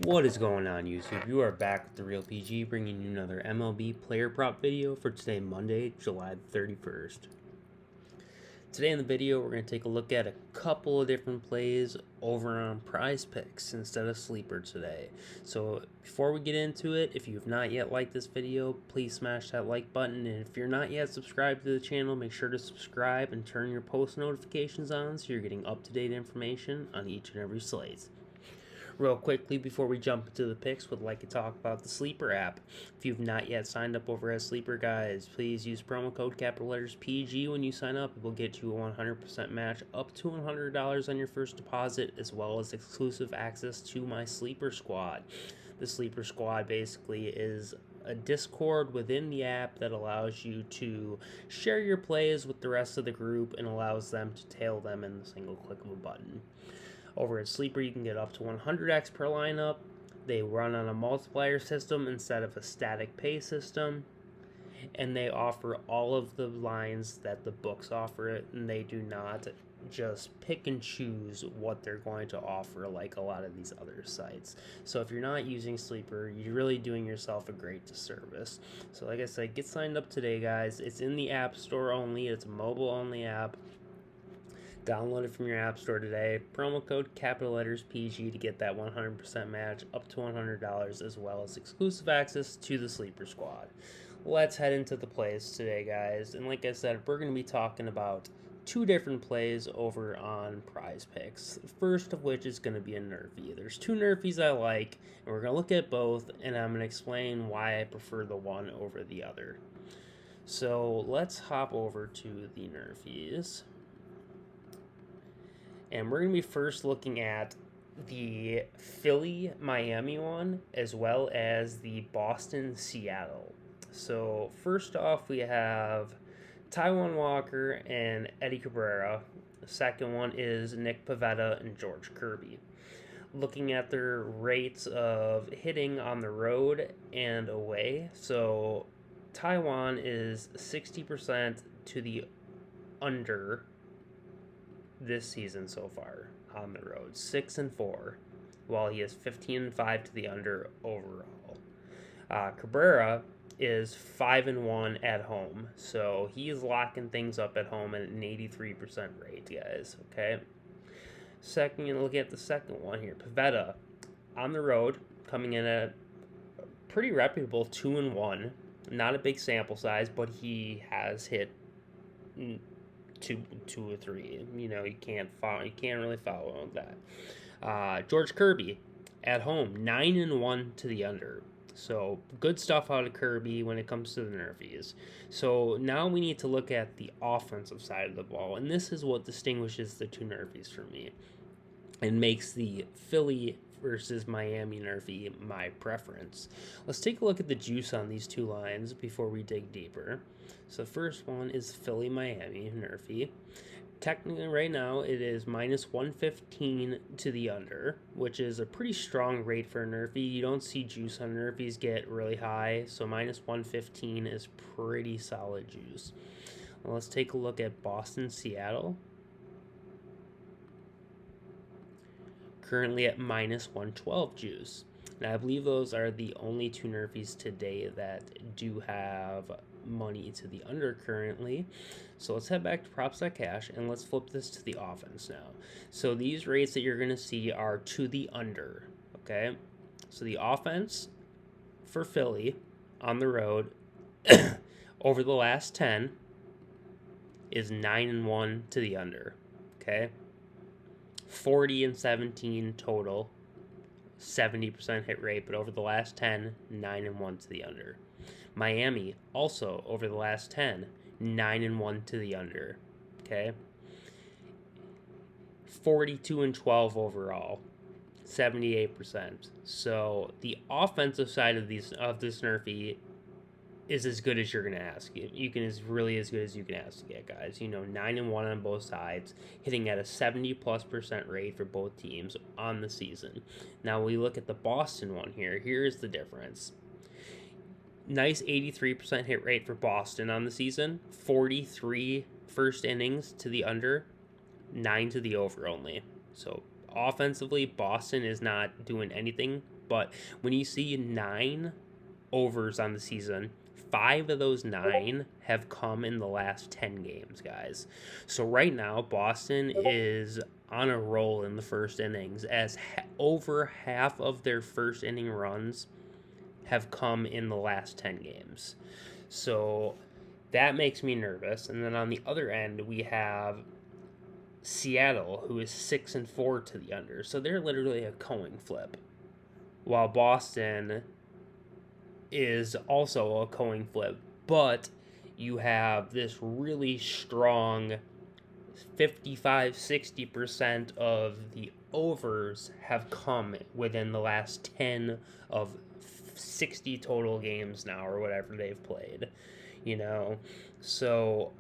What is going on, YouTube? You are back with the Real PG, bringing you another MLB player prop video for today, Monday, July 31st. Today in the video, we're going to take a look at a couple of different plays over on Prizepicks instead of Sleeper today. So before we get into it, if you have not yet liked this video, please smash that like button. And if you're not yet subscribed to the channel, make sure to subscribe and turn your post notifications on so you're getting up-to-date information on each and every slate. Real quickly, before we jump into the picks, would like to talk about the Sleeper app. If you've not yet signed up over at Sleeper, guys, please use promo code capital letters PG when you sign up. It will get you a 100% match up to $100 on your first deposit, as well as exclusive access to my Sleeper Squad. The Sleeper Squad basically is a Discord within the app that allows you to share your plays with the rest of the group and allows them to tail them in the single click of a button. Over at Sleeper, you can get up to 100x per lineup. They run on a multiplier system instead of a static pay system. And they offer all of the lines that the books offer, and they do not just pick and choose what they're going to offer like a lot of these other sites. So if you're not using Sleeper, you're really doing yourself a great disservice. So like I said, get signed up today, guys. It's in the App Store only. It's a mobile-only app. Download it from your app store today. Promo code capital letters PG to get that 100% match up to $100, as well as exclusive access to the Sleeper Squad. Let's head into the plays today, guys. And like I said, we're going to be talking about two different plays over on Prizepicks. The first of which is going to be a Nerfie. There's two Nerfies I like, and we're going to look at both, and I'm going to explain why I prefer the one over the other. So let's hop over to the Nerfies. And we're going to be first looking at the Philly-Miami one, as well as the Boston-Seattle. So first off, we have Taijuan Walker and Eddie Cabrera. The second one is Nick Pivetta and George Kirby. Looking at their rates of hitting on the road and away. So Taijuan is 60% to the under this season so far on the road, 6-4, while he is 15-5 to the under overall. Cabrera is 5-1 at home, so he is locking things up at home at an 83% rate, guys. Okay. Second, look at the second one here. Pivetta on the road, coming in at a pretty reputable 2-1. Not a big sample size, but he has hit two or three. You know, you can't really follow on that. George Kirby at home, 9-1 to the under. So good stuff out of Kirby when it comes to the Nerfies. So now we need to look at the offensive side of the ball, and this is what distinguishes the two Nerfies for me and makes the Philly versus Miami Nerfie my preference. Let's take a look at the juice on these two lines before we dig deeper. So the first one is Philly-Miami Nerfie. Technically right now it is minus 115 to the under, which is a pretty strong rate for a Nerfie. You don't see juice on Nerfies get really high, so minus 115 is pretty solid juice. Well, let's take a look at Boston-Seattle. Currently at minus 112 juice. Now, I believe those are the only two Nerfies today that do have money to the under currently. So let's head back to props.cash and let's flip this to the offense now. So these rates that you're going to see are to the under, okay? So the offense for Philly on the road over the last 10 is 9-1 to the under, okay? 40-17 total, 70% hit rate, but over the last 10, 9-1 to the under. Miami, also over the last 10, 9-1 to the under. Okay? 42-12 overall, 78%. So the offensive side of this Nerfie is as good as you're gonna ask. Is really as good as you can ask to get, guys. 9-1 on both sides, hitting at a 70+% rate for both teams on the season. Now we look at the Boston one here. Here's the difference. Nice 83% hit rate for Boston on the season. 43 first innings to the under, 9 to the over only. So offensively, Boston is not doing anything But when you see 9 overs on the season, 5 of those 9 have come in the last 10 games, guys. So right now, Boston is on a roll in the first innings, as over half of their first inning runs have come in the last 10 games. So that makes me nervous. And then on the other end, we have Seattle, who is 6-4 to the under. So they're literally a coin flip. While Boston is also a coin flip. But you have this really strong 55-60% of the overs have come within the last 10 of 60 total games now, or whatever they've played, so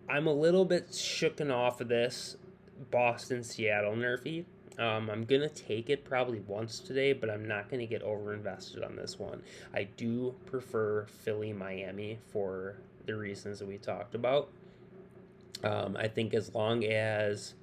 I'm a little bit shooken off of this Boston-Seattle nerfy. I'm going to take it probably once today, but I'm not going to get over-invested on this one. I do prefer Philly-Miami for the reasons that we talked about. I think as long as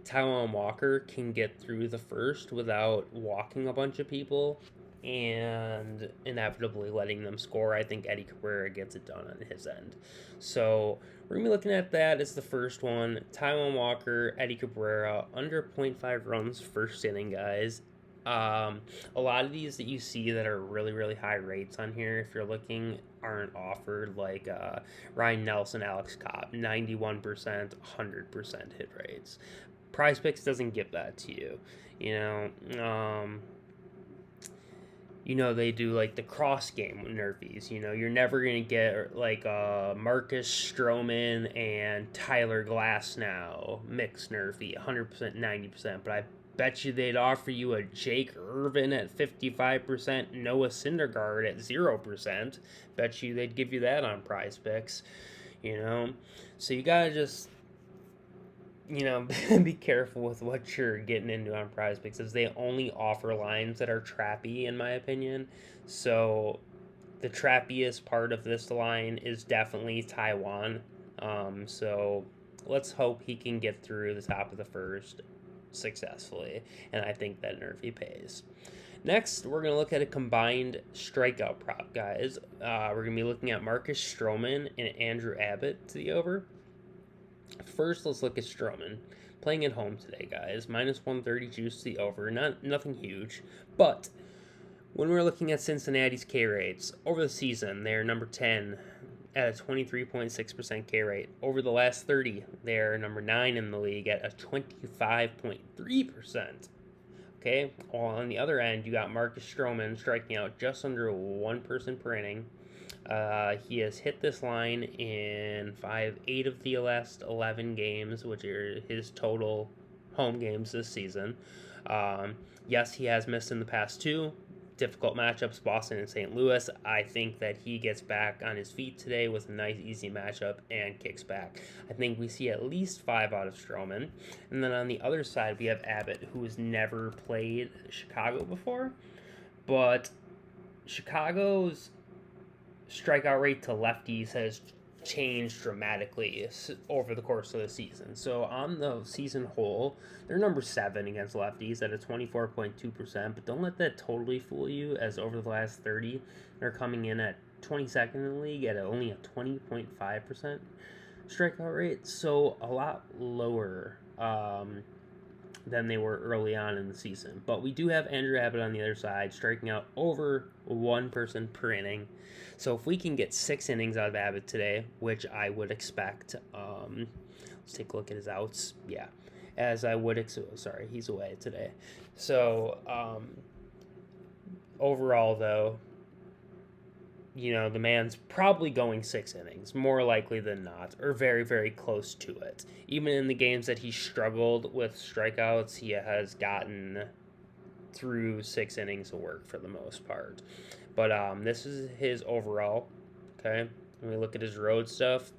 Taijuan Walker can get through the first without walking a bunch of people and inevitably letting them score, I think Eddie Cabrera gets it done on his end. So we're going to be looking at that as the first one. Taijuan Walker, Eddie Cabrera, under 0.5 runs first inning, guys. A lot of these that you see that are really, really high rates on here, if you're looking, aren't offered, like Ryan Nelson, Alex Cobb, 91%, 100% hit rates. Prizepicks doesn't give that to you. They do like the cross game nerfies. You're never going to get like Marcus Stroman and Tyler Glasnow mix nerfy, 100%, 90%, but I bet you they'd offer you a Jake Irvin at 55%, Noah Syndergaard at 0%. Bet you they'd give you that on Prizepicks, So you gotta just, be careful with what you're getting into on Prizepicks, as they only offer lines that are trappy, in my opinion. So the trappiest part of this line is definitely Taijuan. So let's hope he can get through the top of the first successfully, and I think that nerfy pays. Next, we're going to look at a combined strikeout prop, guys. We're going to be looking at Marcus Stroman and Andrew Abbott to the over. First, let's look at Stroman. Playing at home today, guys. Minus 130 juice to the over. Nothing huge. But when we're looking at Cincinnati's K rates, over the season, they're number 10 at a 23.6% K rate. Over the last 30, they're number 9 in the league at a 25.3%. Okay, well, on the other end, you got Marcus Stroman striking out just under one person per inning. He has hit this line in 8 of the last 11 games, which are his total home games this season. Yes, he has missed in the past 2. Difficult matchups, Boston and St. Louis. I think that he gets back on his feet today with a nice, easy matchup and kicks back. I think we see at least 5 out of Stroman. And then on the other side, we have Abbott, who has never played Chicago before. But Chicago's strikeout rate to lefties has changed dramatically over the course of the season. So on the season whole, they're number 7 against lefties at a 24.2%, but don't let that totally fool you, as over the last 30, they're coming in at 22nd in the league at only a 20.5% strikeout rate, so a lot lower than they were early on in the season. But we do have Andrew Abbott on the other side, striking out over one person per inning. So if we can get 6 innings out of Abbott today, which I would expect, let's take a look at his outs. Yeah, as I would sorry, he's away today. So overall, though, the man's probably going 6 innings, more likely than not, or very, very close to it. Even in the games that he struggled with strikeouts, he has gotten through 6 innings of work for the most part. But this is his overall, okay? When we look at his road stuff,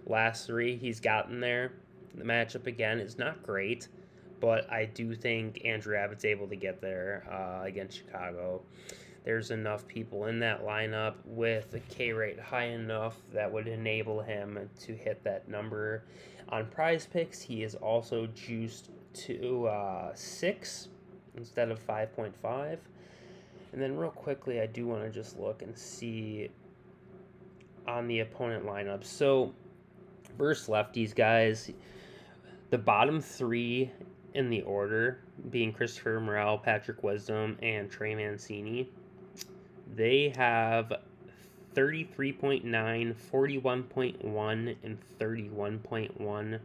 last 3 he's gotten there. The matchup, again, is not great, but I do think Andrew Abbott's able to get there against Chicago. There's enough people in that lineup with a K rate high enough that would enable him to hit that number. On Prizepicks, he is also juiced to 6 instead of 5.5. And then real quickly, I do want to just look and see on the opponent lineup. So versus lefties, guys, the bottom three in the order being Christopher Morel, Patrick Wisdom, and Trey Mancini, they have 33.9, 41.1, and 31.1%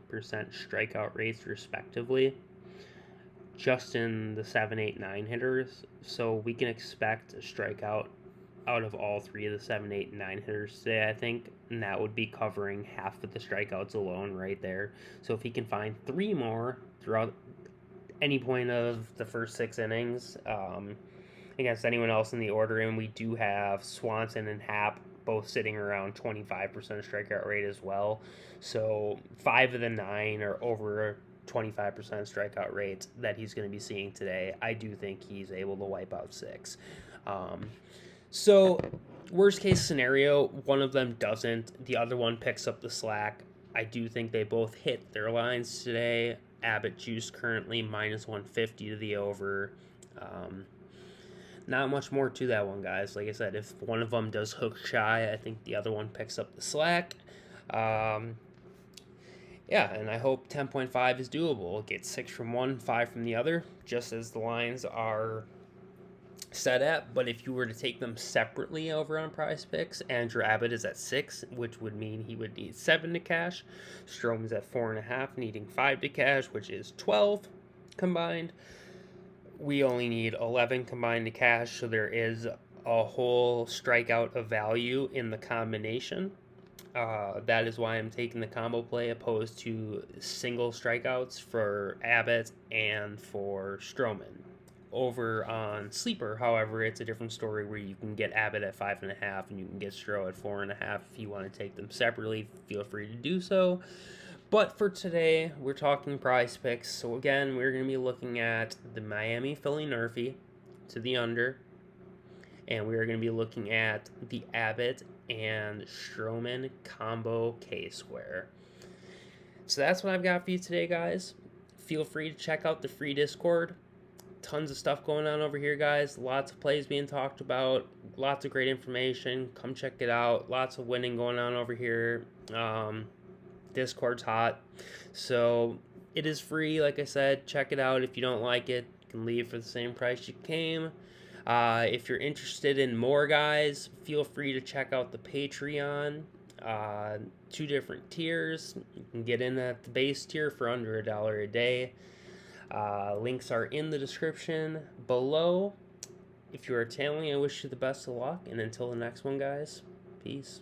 strikeout rates, respectively, just in the 7, 8, 9 hitters. So we can expect a strikeout out of all three of the 7, 8, and 9 hitters today, I think, and that would be covering half of the strikeouts alone right there. So if he can find 3 more throughout any point of the first 6 innings, against anyone else in the order, and we do have Swanson and Happ both sitting around 25% strikeout rate as well. So 5 of the 9 are over 25% strikeout rate that he's going to be seeing today. I do think he's able to wipe out 6. So worst case scenario, one of them doesn't. The other one picks up the slack. I do think they both hit their lines today. Abbott juice currently minus 150 to the over. Not much more to that one, guys. Like I said, if one of them does hook shy, I think the other one picks up the slack. Yeah, and I hope 10.5 is doable. Get 6 from one, 5 from the other, just as the lines are set at. But if you were to take them separately over on Prizepicks, Andrew Abbott is at 6, which would mean he would need 7 to cash. Stroman's at 4.5, needing 5 to cash, which is 12 combined. We only need 11 combined to cash, so there is a whole strikeout of value in the combination. That is why I'm taking the combo play opposed to single strikeouts for Abbott and for Stroman. Over on Sleeper, however, it's a different story where you can get Abbott at 5.5 and you can get Stroh at 4.5. If you want to take them separately, feel free to do so. But for today, we're talking Prizepicks. So again, we're going to be looking at the Miami Philly Nerfy to the under. And we're going to be looking at the Abbott and Stroman combo K-square. So that's what I've got for you today, guys. Feel free to check out the free Discord. Tons of stuff going on over here, guys. Lots of plays being talked about. Lots of great information. Come check it out. Lots of winning going on over here. Discord's hot. So it is free, like I said. Check it out. If you don't like it, you can leave for the same price you came. If you're interested in more, guys, feel free to check out the Patreon. 2 different tiers. You can get in at the base tier for under $1 a day. Links are in the description below. If you're a tailing, I wish you the best of luck. And until the next one, guys, peace.